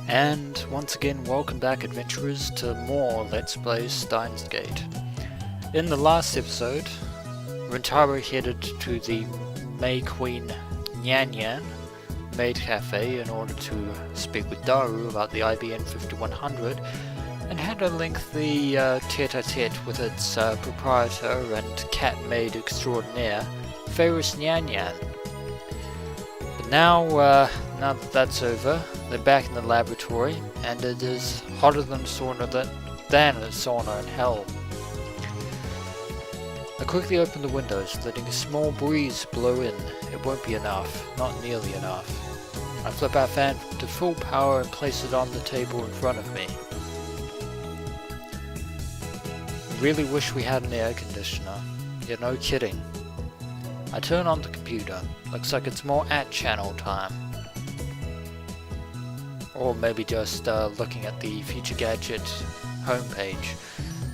And once again, welcome back adventurers to more Let's Play Steins. In the last episode, Rintaro headed to the May Queen Nyan Nyan Maid Cafe in order to speak with Daru about the IBN 5100 and had a lengthy tete-a-tete with its proprietor and cat maid extraordinaire, Ferris Nyan Nyan. But now that that's over, they're back in the laboratory, and it is hotter than a sauna in hell. I quickly open the windows, letting a small breeze blow in. It won't be enough, not nearly enough. I flip our fan to full power and place it on the table in front of me. I really wish we had an air conditioner. Yeah, no kidding. I turn on the computer. Looks like it's more @channel time. Or maybe just looking at the Future Gadget homepage.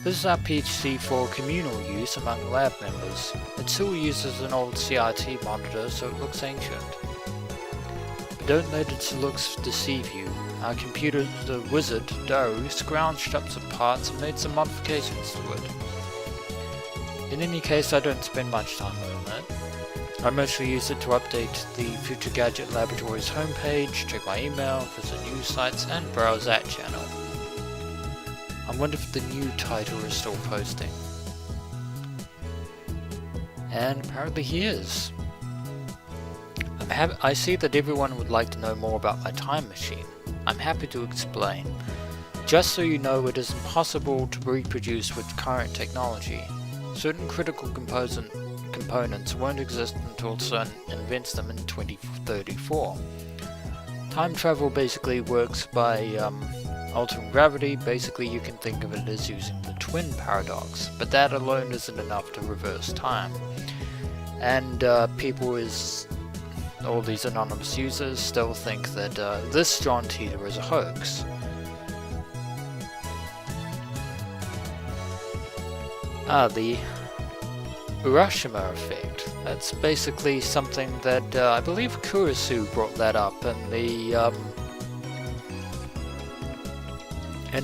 This is our PC for communal use among lab members. It still uses an old CRT monitor, so it looks ancient. But don't let its looks deceive you. Our computer, the wizard, Daru, scrounged up some parts and made some modifications to it. In any case, I don't spend much time on it. I mostly use it to update the Future Gadget Laboratory's homepage, check my email, visit news sites, and browse @channel. I wonder if the new Titor is still posting. And apparently he is. I see that everyone would like to know more about my time machine. I'm happy to explain. Just so you know, it is impossible to reproduce with current technology. Certain critical components won't exist until CERN invents them in 2034. Time travel basically works by altering gravity. Basically, you can think of it as using the twin paradox, but that alone isn't enough to reverse time. And all these anonymous users still think that this John Titor is a hoax. The Urashima effect. That's basically something that I believe Kurisu brought that up in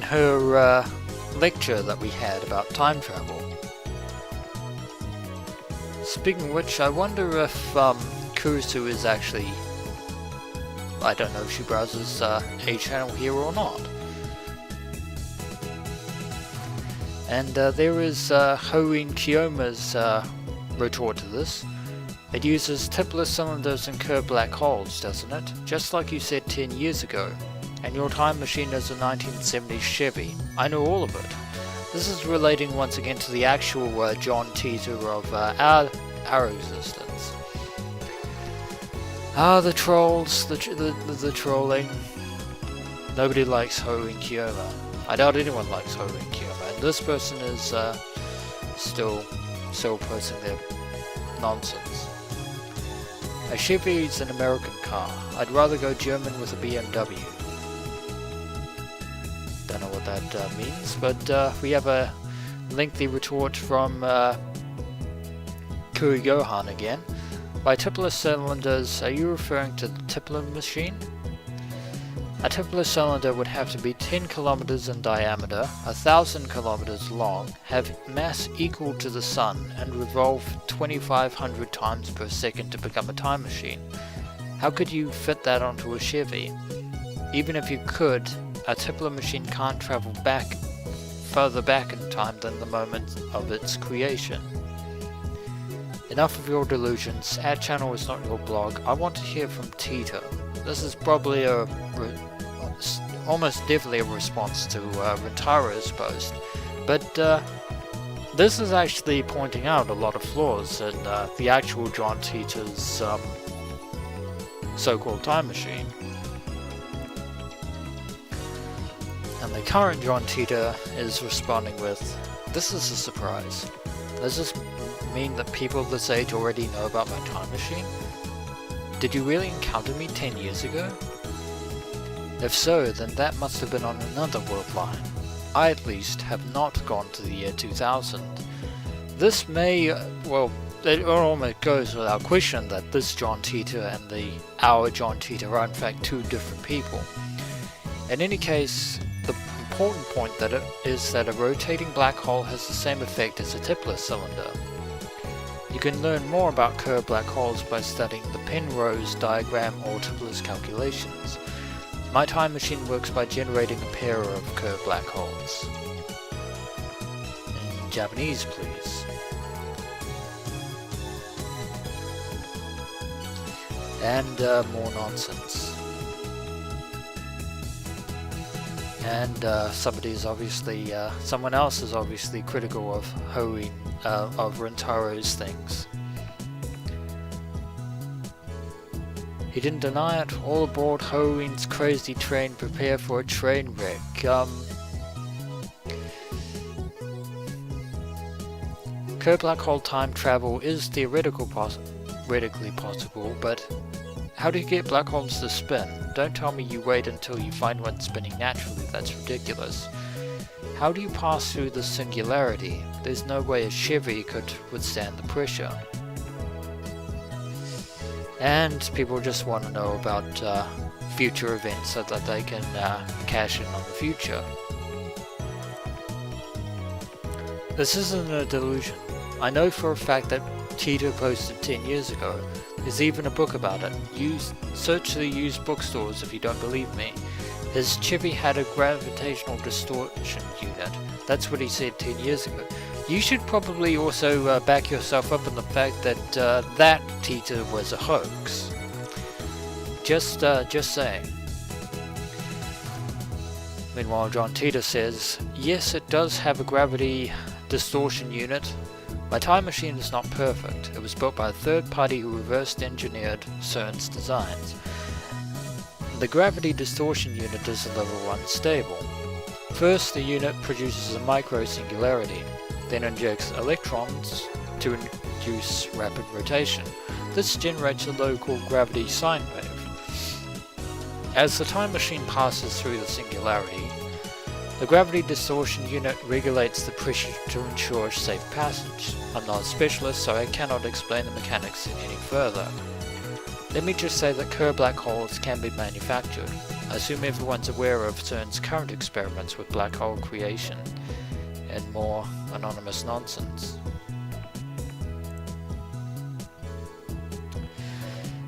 her lecture that we had about time travel. Speaking of which, I wonder if Kurisu is actually, I don't know if she browses A-channel here or not. And there is Hoin Kiyoma's retort to this. It uses tippler cylinders and curved black holes, doesn't it? Just like you said 10 years ago. And your time machine is a 1970s Chevy. I know all of it. This is relating once again to the actual John Titor of our existence. The trolls, the trolling. Nobody likes Hoin Kiyoma. I doubt anyone likes Hoin Kiyoma. And this person is still posting their nonsense. A Chevy is an American car. I'd rather go German with a BMW. Don't know what that means, but we have a lengthy retort from Kurigohan again. By tippler cylinders, are you referring to the tippler machine? A tippler cylinder would have to be 10 kilometers in diameter, 1,000 kilometers long, have mass equal to the sun, and revolve 2,500 times per second to become a time machine. How could you fit that onto a Chevy? Even if you could, a tippler machine can't travel further back in time than the moment of its creation. Enough of your delusions. @channel is not your blog. I want to hear from Titor. This is probably almost definitely a response to Rintaro's post, but this is actually pointing out a lot of flaws in the actual John Titor's so-called time machine. And the current John Titor is responding with, "This is a surprise. Does this mean that people this age already know about my time machine? Did you really encounter me 10 years ago? If so, then that must have been on another world line. I at least have not gone to the year 2000. This may, it almost goes without question that this John Titor and our John Titor are in fact two different people. In any case, the important point is that a rotating black hole has the same effect as a Tipler cylinder. You can learn more about curved black holes by studying the Penrose diagram or Tipler's calculations. My time machine works by generating a pair of curved black holes. In Japanese, please. And more nonsense. And someone else is obviously critical of Rintaro's things. He didn't deny it. All aboard Hoen's crazy train, prepare for a train wreck. Curved black hole time travel is theoretically possible, but how do you get black holes to spin? Don't tell me you wait until you find one spinning naturally, that's ridiculous. How do you pass through the singularity? There's no way a Chevy could withstand the pressure. And people just want to know about future events so that they can cash in on the future. This isn't a delusion. I know for a fact that Titor posted 10 years ago. There's even a book about it. Search the used bookstores if you don't believe me. His Chevy had a gravitational distortion unit. That's what he said 10 years ago. You should probably also back yourself up in the fact that that Titor was a hoax. Just saying. Meanwhile, John Titor says, yes, it does have a gravity distortion unit. My time machine is not perfect. It was built by a third party who reversed engineered CERN's designs. The gravity distortion unit is a little unstable. First, the unit produces a micro-singularity, then injects electrons to induce rapid rotation. This generates a local gravity sine wave. As the time machine passes through the singularity, the gravity distortion unit regulates the pressure to ensure safe passage. I'm not a specialist, so I cannot explain the mechanics any further. Let me just say that curved black holes can be manufactured. I assume everyone's aware of CERN's current experiments with black hole creation and more anonymous nonsense.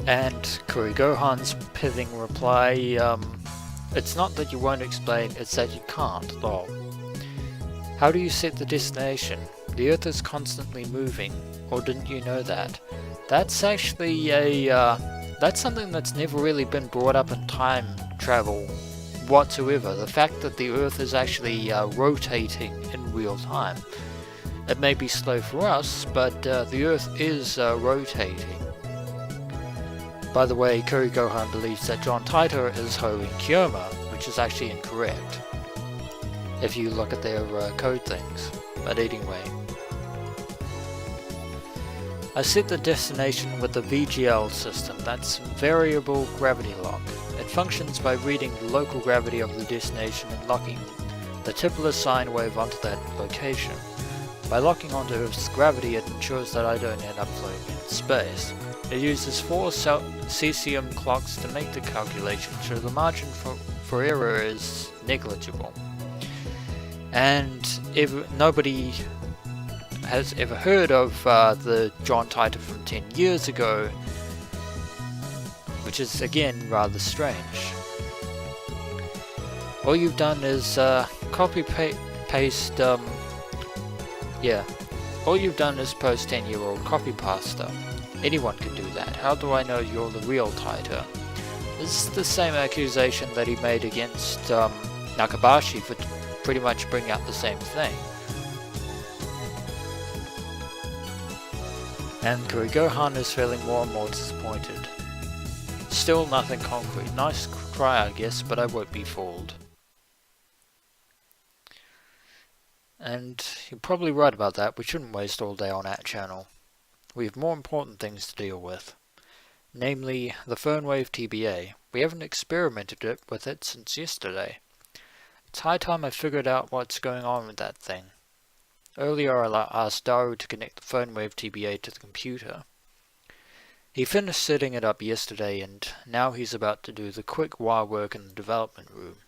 And Kurigohan's pithing reply, it's not that you won't explain, it's that you can't, lol. How do you set the destination? The Earth is constantly moving, or didn't you know that? That's actually that's something that's never really been brought up in time travel whatsoever. The fact that the Earth is actually rotating in real time. It may be slow for us, but the Earth is rotating. By the way, Kurigohan believes that John Titor is Hoenn Kyoma, which is actually incorrect, if you look at their code things. But anyway. I set the destination with the VGL system, that's variable gravity lock. It functions by reading the local gravity of the destination and locking the Tipler sine wave onto that location. By locking onto Earth's gravity, it ensures that I don't end up floating in space. It uses 4 cesium clocks to make the calculation, so the margin for error is negligible. And nobody has ever heard of the John Titor from 10 years ago, which is again rather strange. All you've done is copy paste. All you've done is post 10-year-old copy pasta. Anyone can do that. How do I know you're the real Titor? This is the same accusation that he made against Nakabashi for pretty much bringing out the same thing. And Kurigohan is feeling more and more disappointed. Still nothing concrete. Nice try, I guess, but I won't be fooled. And you're probably right about that. We shouldn't waste all day on that channel. We have more important things to deal with. Namely, the Phonewave TBA. We haven't experimented with it since yesterday. It's high time I figured out what's going on with that thing. Earlier I asked Daru to connect the Phonewave TBA to the computer. He finished setting it up yesterday and now he's about to do the quick wire work in the development room.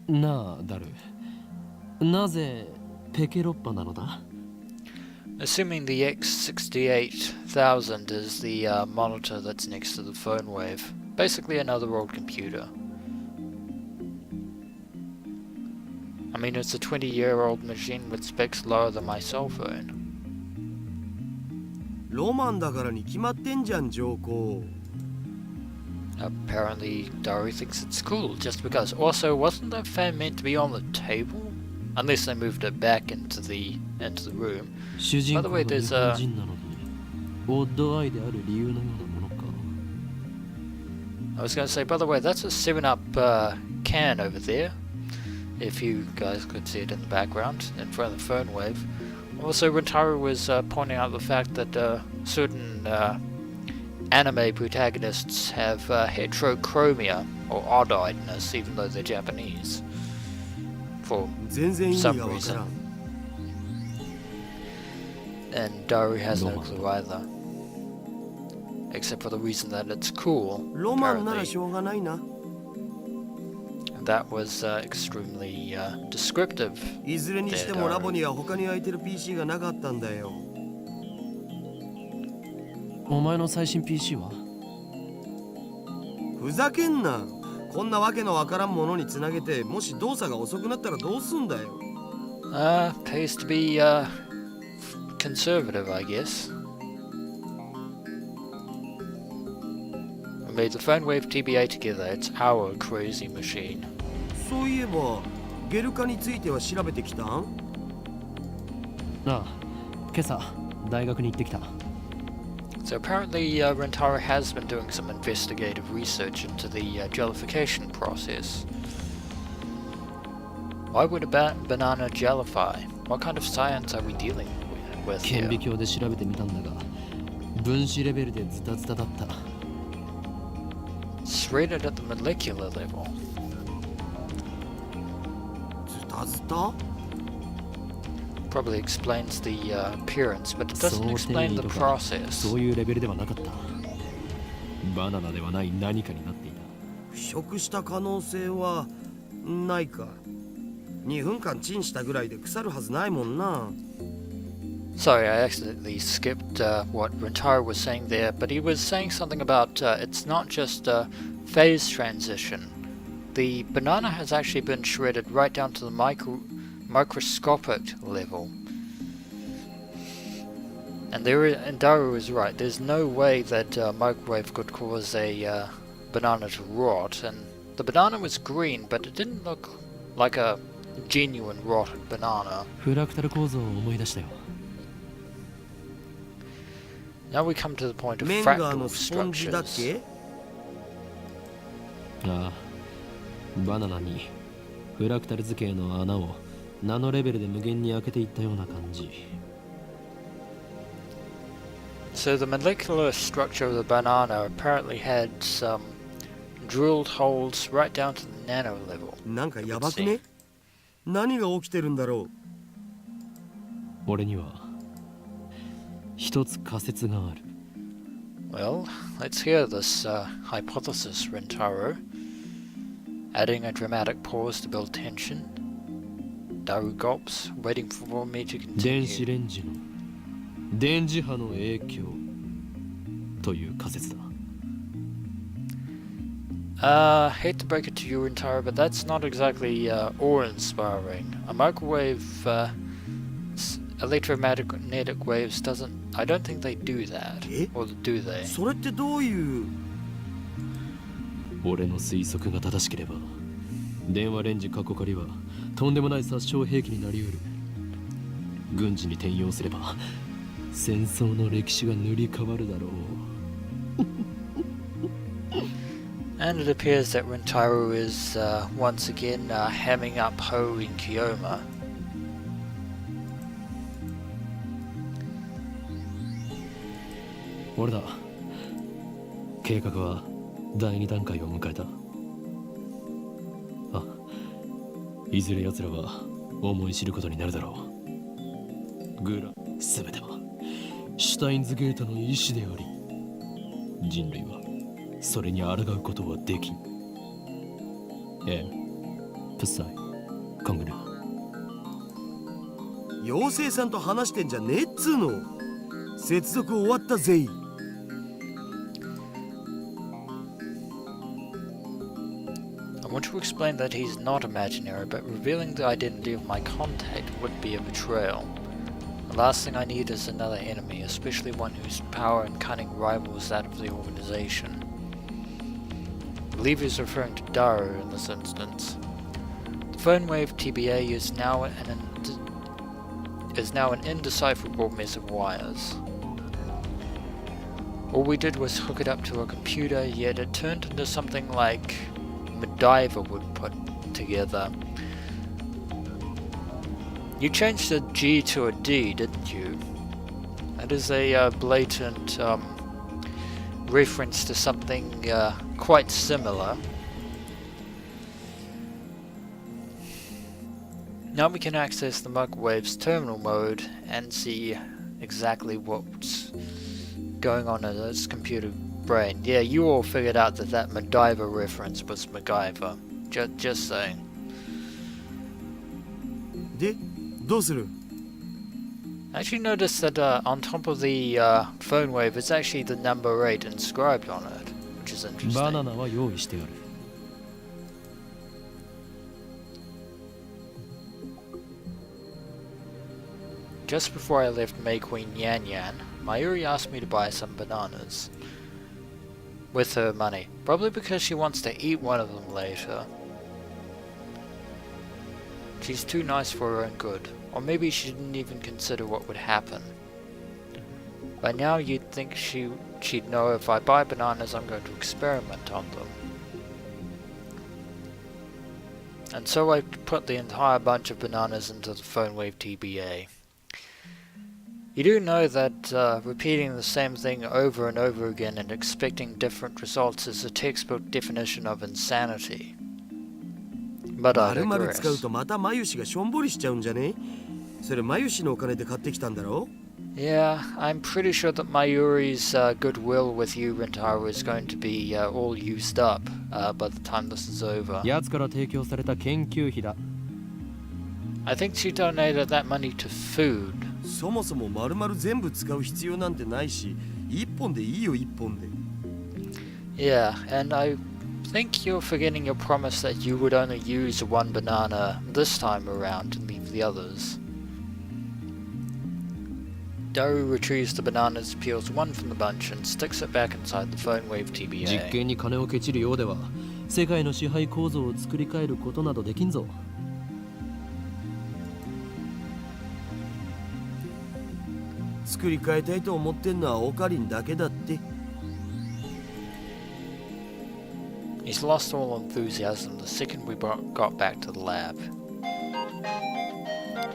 なあ、ダル。なぜペケロッパなのだ? Assuming the X68000 is the monitor that's next to the Phonewave. Basically another old computer. I mean, it's a 20-year-old machine with specs lower than my cell phone. ロマンだからに決まってんじゃん、上皇。Apparently, Daru thinks it's cool just because. Also, wasn't that fan meant to be on the table? Unless they moved it back into the room. By the way, there's a... I was going to say, by the way, that's a 7-Up can over there. If you guys could see it in the background, in front of the Phonewave. Also, Rintaro was pointing out the fact that certain anime protagonists have heterochromia, or odd-eyedness, even though they're Japanese. For some reason. And Daru has no clue either. Except for the reason that it's cool, apparently. And that was extremely descriptive. いずれにしてもラボには他に空いてる PC がなかったんだよ。お前の最新 PC は？ふざけんな。こんなわけのわからんものにつなげて、もし動作が遅くなったらどうすんだよ。Pays to be conservative, I guess. We made the Phonewave TBA together. It's our crazy machine. そういえば、ゲル化については調べてきたん？ああ、今朝大学に行ってきた。So apparently Rintaro has been doing some investigative research into the jellification process. Why would a banana jellify? What kind of science are we dealing with here? 顕微鏡で調べてみたんだが、分子レベルでズタズタだった。Shredded at the molecular level. ズタズタProbably explains the appearance, but it doesn't explain the process. そういうレベルではなかった。バナナではない何かになっていた。腐食した可能性はないか。2分間チンしたぐらいで腐るはずないもんな。Sorry, I accidentally skipped what Rintaro was saying there, but he was saying something about it's not just a phase transition. The banana has actually been shredded right down to the microscopic level. And Daru is right, there's no way that microwave could cause a banana to rot, and the banana was green, but it didn't look like a genuine rotted banana. フラクタル構造を思い出したよ。Now we come to the point of メンガー fractal のスポンジだっ structures. け？ああ、バナナにフラクタル図形の穴をナノレベルで無限に開けていったような感じ。So the molecular structure of the banana apparently had some drilled holes right down to the nano level. なんかやばくね？何が起きてるんだろう？俺には一つ仮説がある。Well, let's hear this hypothesis, Rintaro. Adding a dramatic pause to build tension. Daru gulps, waiting for me to 電子 continue. レンジの電磁波の影響という仮説だ。Hate to break it to you, Rintaro, but that's not exactly awe-inspiring. A microwave electromagnetic waves doesn't... I don't think they do that. Or do they? それってどういう？俺の推測が正しければ、電話レンジ過去仮はとんでもない殺傷兵器になりうる。軍事に転用すれば、戦争の歴史が塗り替わるだろう。And it appears that Rintaro is once again hamming up Ho in Kiyoma. 俺だ。計画は第2段階を迎えた。あ、いずれ奴らは思い知ることになるだろう。グラ、全てはシュタインズゲートの意志であり、人類はそれに抗うことはできん。プッサイカングル妖精さんと話してんじゃねえっつうの。接続終わったぜい。I want to explain that he's not imaginary, but revealing the identity of my contact would be a betrayal. The last thing I need is another enemy, especially one whose power and cunning rivals that of the organization. I believe he's referring to Daru in this instance. The Phonewave TBA is now an indecipherable mess of wires. All we did was hook it up to a computer, yet it turned into something like MacGyver would put together. You changed the G to a D, didn't you? That is a blatant reference to something quite similar. Now we can access the Microwave's terminal mode and see exactly what's going on in its computer brain. Yeah, you all figured out that MacGyver reference was MacGyver. Just saying. で、どうする？ I actually noticed that on top of the Phonewave is actually the number 8 inscribed on it, which is interesting. バナナは用意してある。Just before I left May Queen Yan Yan, Mayuri asked me to buy some bananas with her money, probably because she wants to eat one of them later. She's too nice for her own good, or maybe she didn't even consider what would happen. By now you'd think she'd know if I buy bananas I'm going to experiment on them. And so I put the entire bunch of bananas into the Phonewave TBA. You do know that repeating the same thing over and over again and expecting different results is a textbook definition of insanity. But I 丸々使う digress. とまたマユシがしょんぼりしちゃうんじゃね？それマユシのお金で買ってきたんだろ？ Yeah, I'm pretty sure that Mayuri's goodwill with you, Rintaro, is going to be all used up by the time this is over. やつから提供された研究費だ。 I think she donated that money to food. そもそも丸々全部使う必要なんてないし、一本でいいよ一本で。 Yeah, and I think you're forgetting your promise that you would only use one banana this time around and leave the others. Daru retrieves the bananas, peels one from the bunch, and sticks it back inside the Phonewave 実 TBA. 験に金をケチるようでは世界の支配構造を作り変えることなどできんぞ。作り変えたいと思ってんのはオカリンだけだって。 He's lost all enthusiasm the second we got back to the lab.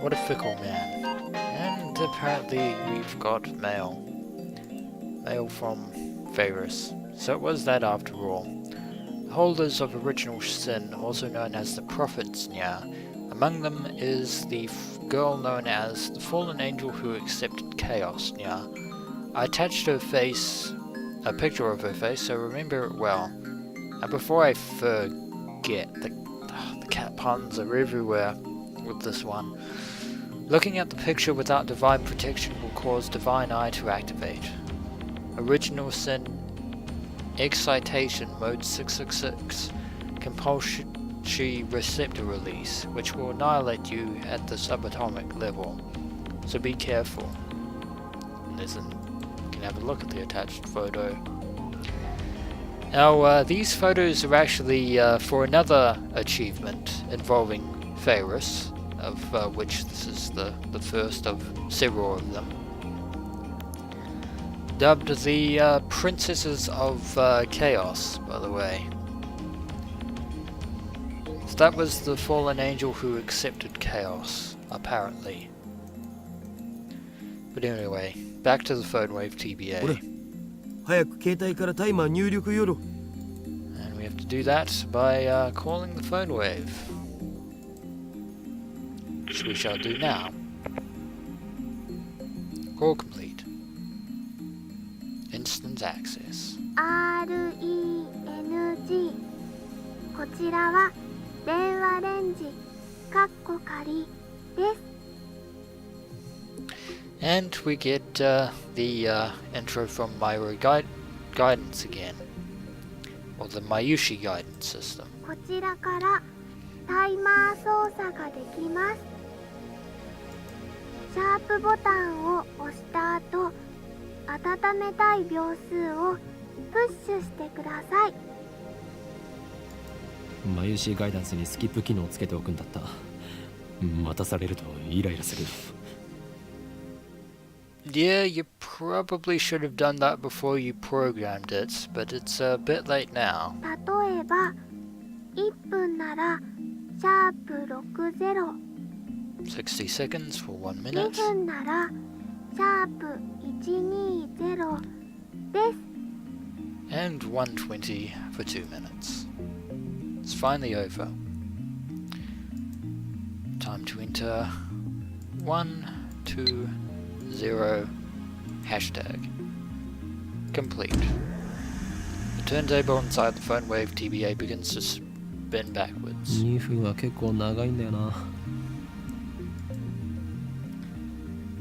What a fickle man. And apparently we've got mail. Mail from Ferris. So it was that after all. The holders of original sin, also known as the prophets, Nya. Among them is the girl known as the fallen angel who accepted chaos, Nya. I attached her face, a picture of her face, so remember it well. And before I forget, the cat puns are everywhere with this one. Looking at the picture without divine protection will cause divine eye to activate. Original sin, excitation mode 666, compulsory receptor release, which will annihilate you at the subatomic level. So be careful. And you can have a look at the attached photo. Now, these photos are actually for another achievement involving Ferris, of which this is the first of several of them. Dubbed the Princesses of Chaos, by the way. So that was the fallen angel who accepted chaos, apparently. But anyway, back to the Phonewave TBA. 早く携帯からタイマー入力よろ。 And we have to do that by calling the Phonewave, which we shall do now. Call complete. Instant access. RENG こちらは電話レンジかっこ仮です。 And we get the intro from Myro Guidance again, or the Mayushi Guidance System. こちらからタイマー操作ができます。シャープボタンを押した後、温めたい秒数をプッシュしてください。マユシーガイダンスにスキップ機能をつけておくんだった。待たされるとイライラする。Yeah, you probably should have done that before you programmed it, but it's a bit late now. 例えば1分ならシャープ60、 60 seconds for 1 2 minute. 分ならシャープ120です。 And 120 for 2 minutes. It's finally over. Time to enter 120 hashtag. Complete. The turntable inside the Phonewave TBA begins to spin backwards. 2分は結構長いんだよな。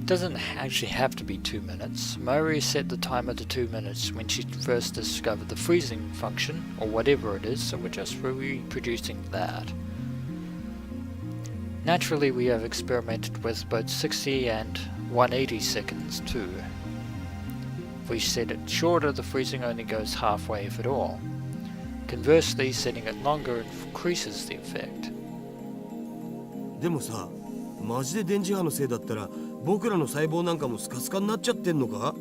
It doesn't actually have to be 2 minutes. Mari set the timer to 2 minutes when she first discovered the freezing function, or whatever it is, so we're just reproducing that. Naturally, we have experimented with both 60 and 180 seconds too. If we set it shorter, the freezing only goes halfway if at all. Conversely, setting it longer increases the effect. でもさ、マジで電磁波のせいだったら僕らの細胞なんかもスカスカになっちゃってんのか？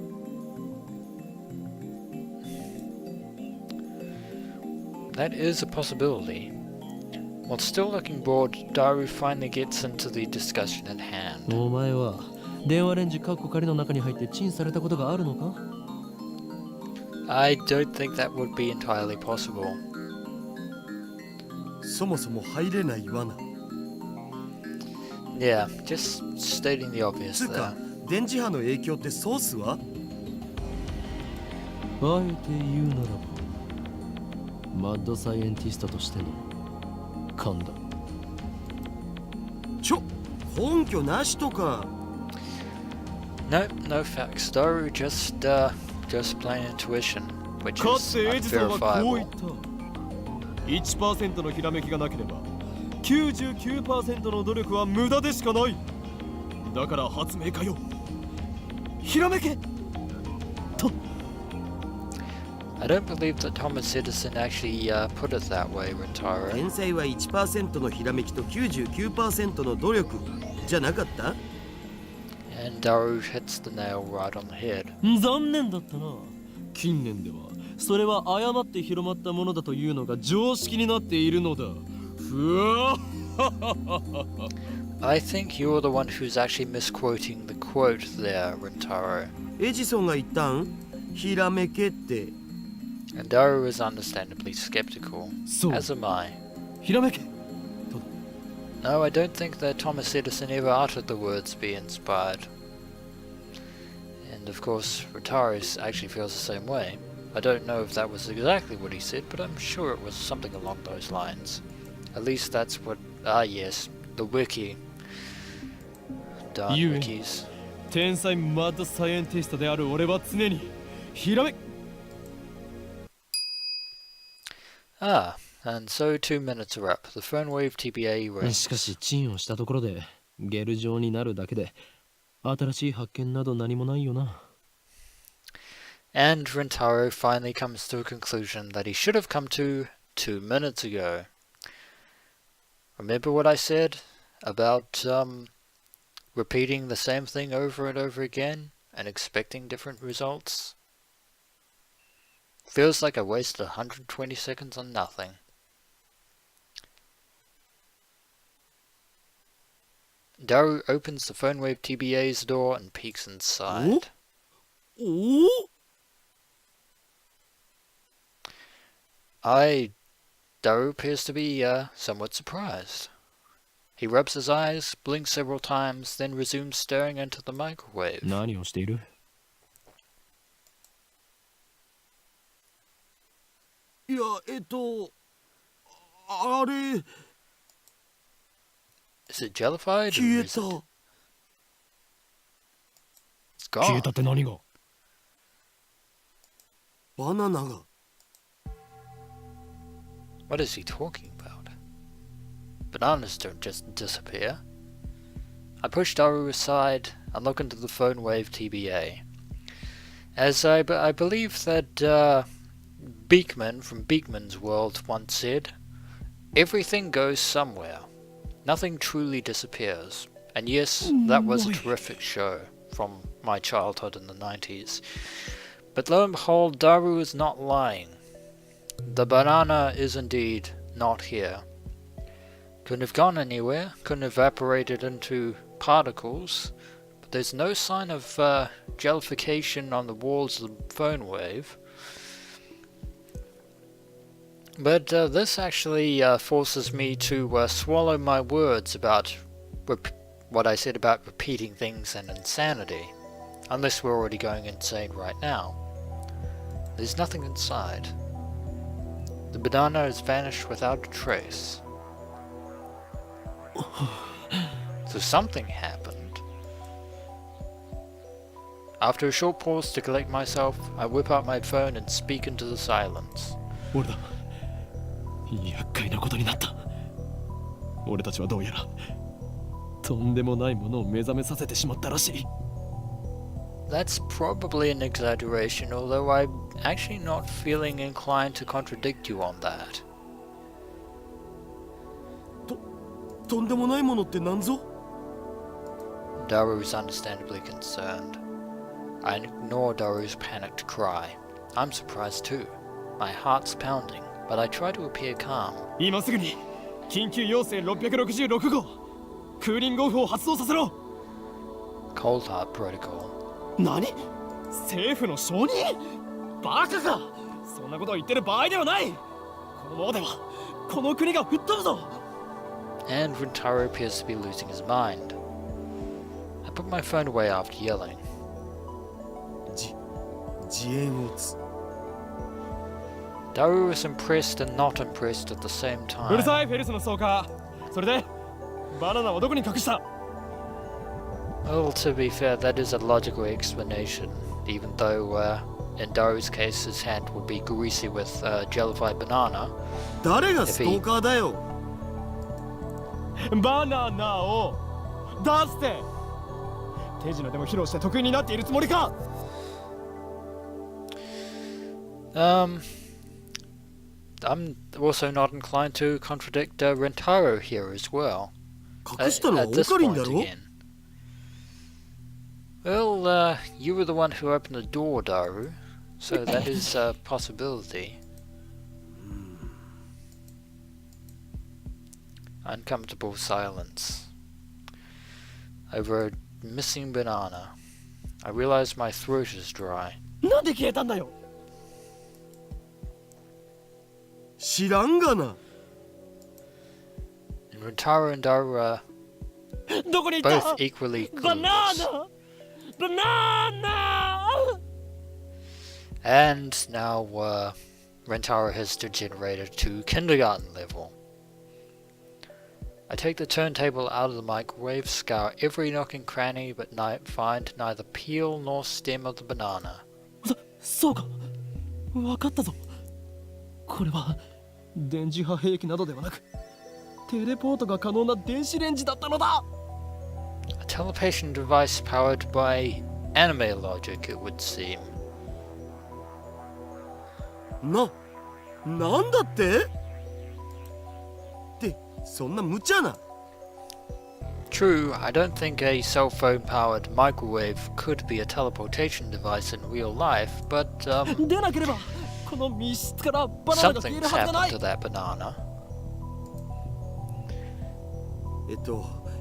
That is a possibility. While still looking bored, Daru finally gets into the discussion at hand. お前は電話レンジカッコ仮の中に入ってチンされたことがあるのか？ I don't think that would be entirely possible. そもそも入れない罠。 Yeah, just stating the obvious つう there. か、電磁波の影響ってソースは？あえて言うならば、マッドサイエンティストとしての勘だ。根拠なしとか。 No, no facts. Daru just plain intuition, which か is つてエジソンはこう言っ unverifiable. た。1% のひらめきがなければ 99% の努力は無駄でしかない。だから発明家よ、ひらめけと。 I don't believe that Thomas Edison actually put it that way, Rintaro. 天才は 1% のひらめきと 99% の努力じゃなかった？ And Daru hits the nail right on the head. 残念だったな。近年ではそれは誤って広まったものだというのが常識になっているのだ。ふわ I think you're the one who's actually misquoting the quote there, Rintaro. エジソンが言ったん？ひらめけって。 And Daru is understandably skeptical, そう。 as am I. ひらめけ。 No, I don't think that Thomas Edison ever uttered the words be inspired. And of course, Rintaro actually feels the same way. I don't know if that was exactly what he said, but I'm sure it was something along those lines. At least that's what... Ah yes, the wiki. Darn You- wikis. 天才マッドサイエンティストである俺は常にひらめ Ah, and so 2 minutes are up. The Phonewave TBA し rings. かしチンをしたところでゲル状になるだけで新しい発見など何もないよな。 And Rintaro finally comes to a conclusion that he should have come to 2 minutes ago. Remember what I said about repeating the same thing over and over again and expecting different results? Feels like I wasted 120 seconds on nothing. Daru opens the Phonewave TBA's door and peeks inside. おお？ Daru appears to be somewhat surprised. He rubs his eyes, blinks several times, then resumes staring into the microwave. 何をしている？いや、あれ、Is it jellified? 消 Or え is it... た。 It's 消え gone. たって何が。バナナが。 What is he talking about? Bananas don't just disappear. I push Daru aside and look into the Phonewave TBA. As I believe that Beekman from Beekman's World once said, everything goes somewhere. Nothing truly disappears. And yes, that was a terrific show from my childhood in the 90s. But lo and behold, Daru is not lying. The banana is indeed not here. Couldn't have gone anywhere, couldn't have evaporated into particles, but there's no sign of jellification on the walls of the Phonewave. But this actually forces me to swallow my words about what I said about repeating things and insanity. Unless we're already going insane right now. There's nothing inside. The banana has vanished without a trace. So something happened. After a short pause to collect myself, I whip out my phone and speak into the silence. 俺だ。厄介なことになった。俺たちはどうやらとんでもないものを目覚めさせてしまったらしい。 That's probably an exaggeration, although I'm actually not feeling inclined to contradict you on that. とんでもないものって何ぞ？ Daru is understandably concerned. I ignore Daru's panicked cry. I'm surprised too. My heart's pounding, but I try to appear calm. 今すぐに緊急要請666号クーリングオフを発動させろ。 Cold Heart Protocol. 何？政府の承認？バカか！そんなことを言ってる場合ではない。このままではこの国が吹っ飛ぶぞ。 And Rintaro appears to be losing his mind. I put my phone away after yelling. 自演をつ。 Daru was impressed and not impressed at the same うる time. さいフェルスのストーカー。それでバナナはどこに隠した？ Well, to be fair, that is a logical explanation, even though in Daru's case his hand would be greasy with jellified banana. 誰がストーカーだよ。バナナを出して。手品でも披露して得意になっているつもりか。 I'm also not inclined to contradict Rintaro here as well. 隠したのはオカリンだろ？ Well, you were the one who opened the door, Daru, so that is a possibility. Uncomfortable silence. Over a missing banana. I realize my throat is dry. なんで消えたんだよ。知らんがな。 And Rintaro and Daru are どこに行った？ both equally バナ clueless. ナ！バナナ！ And now Rintaro has degenerated to kindergarten level. I take the turntable out of the microwave, scour every nook and cranny, but find neither peel nor stem of the banana. そうか。わかったぞ。これは電磁波兵器などではなく、テレポートが可能な電子レンジだったのだ。 A teleportation device powered by anime logic, it would seem. なんだって？ってそんな無茶な。 True, I don't think a cell phone powered microwave could be a teleportation device in real life, but でなければこの密室からバナナが消える something's はずがな happened い。 to that banana.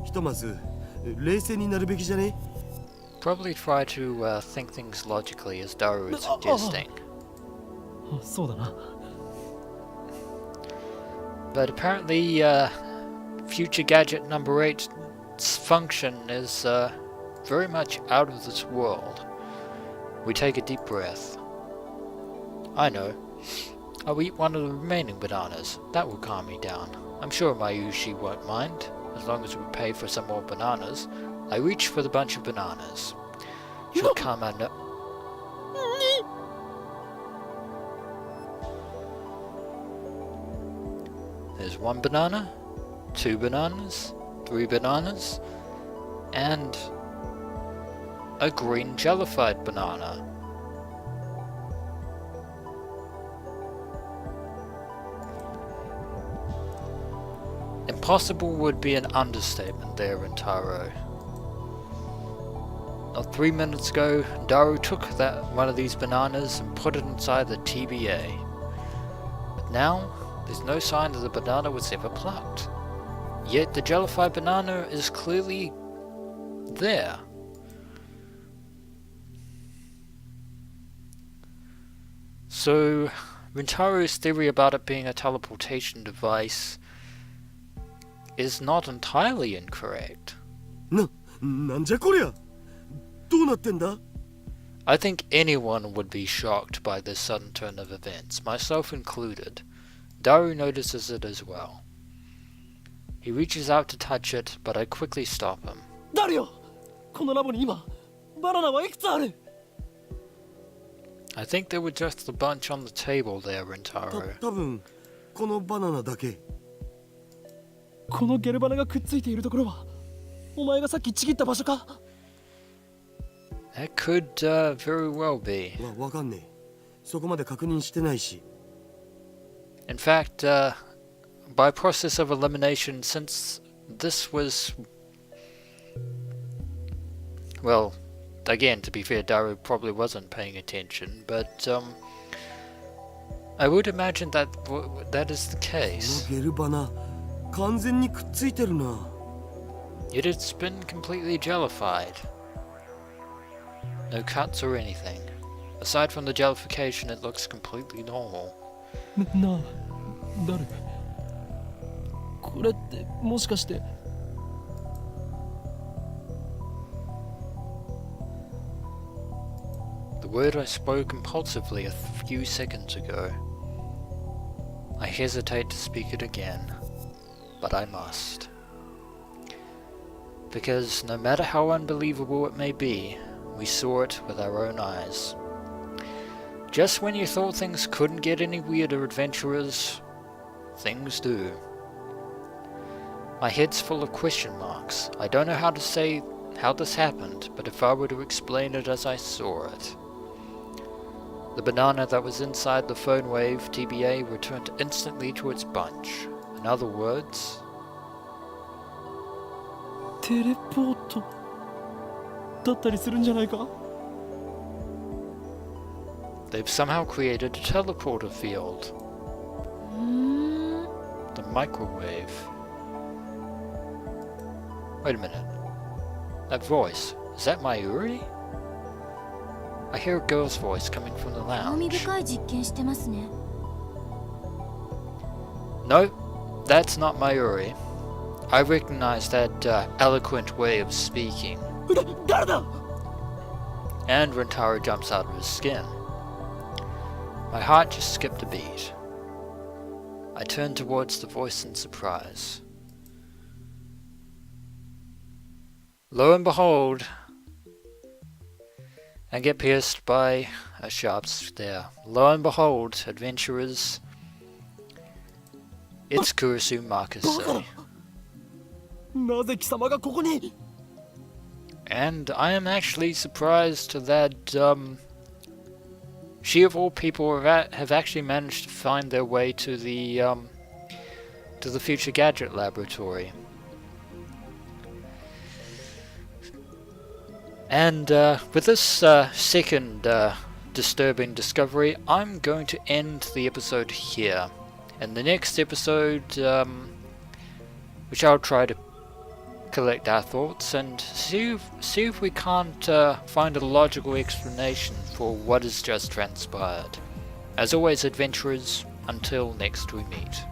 ひとまず冷静になるべきじゃね？ Probably try to think things logically as Daru is suggesting. そうだな。 But apparently, future gadget number 8's function is very much out of this world. We take a deep breath. I know. I'll eat one of the remaining bananas. That will calm me down. I'm sure Mayushi won't mind. as long as we pay for some more bananas. I reach for the bunch of bananas. Should come and... There's 1 banana, 2 bananas, 3 bananas, and a green jellified banana. Impossible would be an understatement there, Rintaro. Not 3 minutes ago, Daru took one of these bananas and put it inside the TBA. But now, there's no sign that the banana was ever plucked. Yet the jellified banana is clearly there. So, Rintaro's theory about it being a teleportation device is not entirely incorrect. なんじゃこりゃ。どうなってんだ? I think anyone would be shocked by this sudden turn of events, myself included. Daru notices it as well. He reaches out to touch it, but I quickly stop him. 誰よこのラボに今バナナはいくつある I think there were just a bunch on the table there, Rintaro. 多分このバナナだけ。このゲルバナがくっついているところはお前がさっきちぎった場所か That could very well be. わかんねえ。そこまで確認してないし。In fact, by process of elimination, since this was... Well, again, to be fair, Daru probably wasn't paying attention, but I would imagine that that is the こ case. のゲルバナ完全にくっついてるな。Yet it's been completely jellified. No cuts or anything. Aside from the jellification, it looks completely normal. なあ誰これってもしかして The word I spoke impulsively a few seconds ago. I hesitate to speak it again, but I must. Because no matter how unbelievable it may be, we saw it with our own eyes. Just when you thought things couldn't get any weirder, adventurers, things do. My head's full of question marks. I don't know how to say how this happened, but if I were to explain it as I saw it. The banana that was inside the Phonewave TBA returned instantly to its bunch. In other words... テレポートだったりするんじゃないか They've somehow created a teleporter field. The microwave. Wait a minute. That voice, is that Mayuri? I hear a girl's voice coming from the 興味 lounge. 深い実験してますね。 No, that's not Mayuri. I recognize that eloquent way of speaking. 誰だ And Rintaro jumps out of his skin. My heart just skipped a beat. I turn towards the voice in surprise. Lo and behold, I get pierced by a sharp stare. Lo and behold, adventurers, it's Kurisu Marcus. なぜ貴様がここに And I am actually surprised that she of all people have actually managed to find their way to the Future Gadget Laboratory. And with this second disturbing discovery, I'm going to end the episode here. In the next episode, which I'll try to collect our thoughts and see if we can't find a logical explanation for what has just transpired. As always, adventurers, until next we meet.